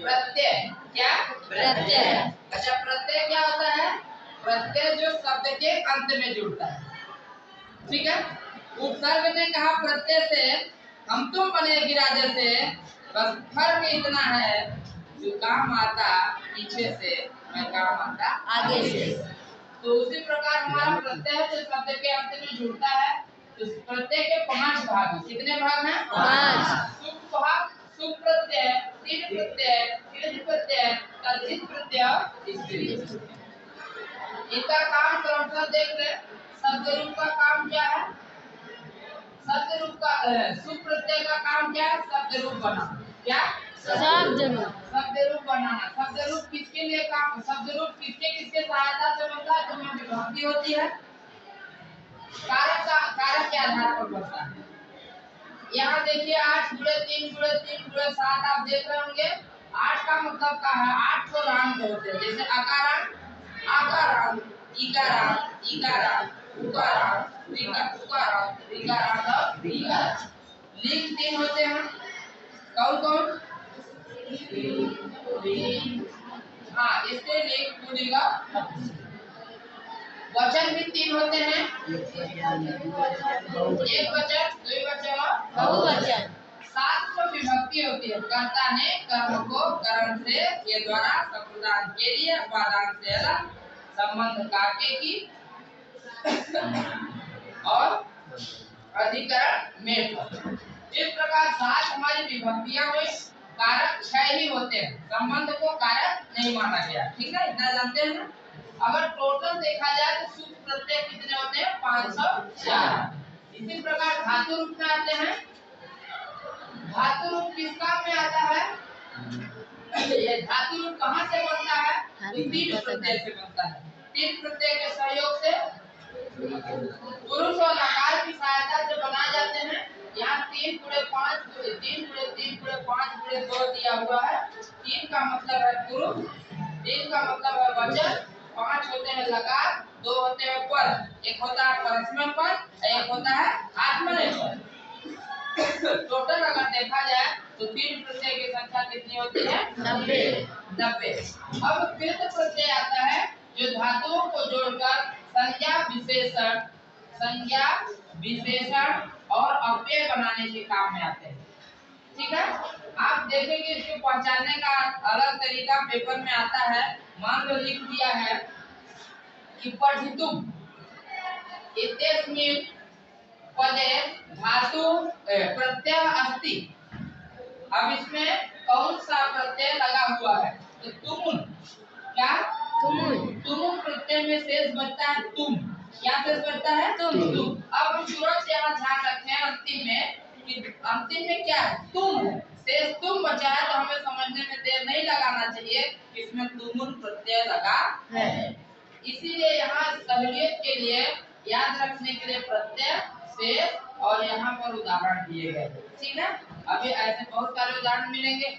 प्रत्यय। क्या? प्रत्यय। अच्छा, प्रत्यय क्या होता है? प्रत्यय जो शब्द के अंत में जुड़ता है। ठीक है। उपसर्ग ने कहा प्रत्यय से हम तुम बने गिरा जैसे, बस फर्क इतना है जो काम आता पीछे से, मैं काम आता आगे से। तो उसी प्रकार हमारा प्रत्यय है जो शब्द के अंत में जुड़ता है। तो प्रत्यय के 5 भाग हैं। कितने भाग हैं? 5। सुख भाग, सुख प्रत्यय, दीर्घ प्रत्यय, दीर्घ प्रत्यय, तद्धित प्रत्यय, स्त्री। इनका काम क्रमशः देख ले। शब्द रूप का काम क्या है? शब्द रूप का सुख प्रत्यय का काम क्या है? शब्द रूप बनाना। क्या? शब्द रूप बनाना। शब्द रूप किसके लिए काम? शब्द रूप किसके किसके सहायता से बनता है? जो विभक्ति होती है, कारक के आधार पर बनता है। यहाँ देखिए 8 गुणे 3 गुणे 3 गुणे 7 आप देख रहे होंगे। 8 का मतलब क्या है? 8 तो राम होते हैं, जैसे अकारांत, आकारांत, इकारांत, इकारांत, उकारांत, उकारांत, ऋकारांत और ऋकारांत। लिंग 3 होते हैं। कौन कौन? हाँ, इसके लिंग पुल्लिंग। वचन भी 3 होते हैं। एक वचन, द्विवचन और बहुवचन। 7 तो विभक्ति होती है। कर्ता ने कर्म को कर्म से के द्वारा संप्रदान के लिए उपादान से अलग संबंध काटे की और अधिकरण में। इस प्रकार 7 हमारी विभक्तियां हुई। कारक 6 ही होते हैं। संबंध को कारक नहीं माना गया। ठीक है, इतना जानते हैं ना? अगर टोटल देखा जाए तो सुख प्रत्यय कितने होते हैं? 504। इसी प्रकार धातु रूप में आते हैं। धातु रूप किस काम में आता है? ये धातु रूप कहाँ से बनता है? तो 3 प्रत्यय से बनता है। 3 प्रत्यय के सहयोग से पुरुष और नकार की सहायता से बनाए जाते हैं। यहाँ 3 गुणे 5 गुणे 3 गुणे 3 गुणे 5 गुणे 2 दिया हुआ है। 3 का मतलब है पुरुष, 3 का मतलब है वचन, 5 होते हैं लकार, 2 होते हैं पद। एक होता है परस्मै पद, एक होता है आत्मनेय पद। टोटल अगर देखा जाए तो 3 प्रत्यय की संख्या कितनी होती है? 90। अब कृत प्रत्यय आता है जो धातुओं को जोड़कर संज्ञा विशेषण और अव्यय बनाने के काम में आते हैं। ठीक है। आप देखेंगे इसको पहचानने का अलग तरीका पेपर में आता है। मान लो लिख दिया है कि पठितुम इत्यस्मिन् पदे धातु प्रत्यय अस्ति। अब इसमें कौन सा प्रत्यय लगा हुआ है? तो तुमुन। क्या? तुमुन प्रत्यय में शेष बचता है तुम। क्या शेष बचता है? तुम। अब हम तुरंत यहाँ ध्यान रखते हैं अंतिम में कि अंतिम में क्या है? तुम है। शेष तुम बचा है, तो हमें समझने में देर नहीं लगाना चाहिए इसमें तुमुन प्रत्यय लगा है। इसीलिए यहाँ सहूलियत के लिए याद रखने के लिए प्रत्यय, शेष और यहाँ पर उदाहरण दिए गए। ठीक है। अभी ऐसे बहुत सारे उदाहरण मिलेंगे।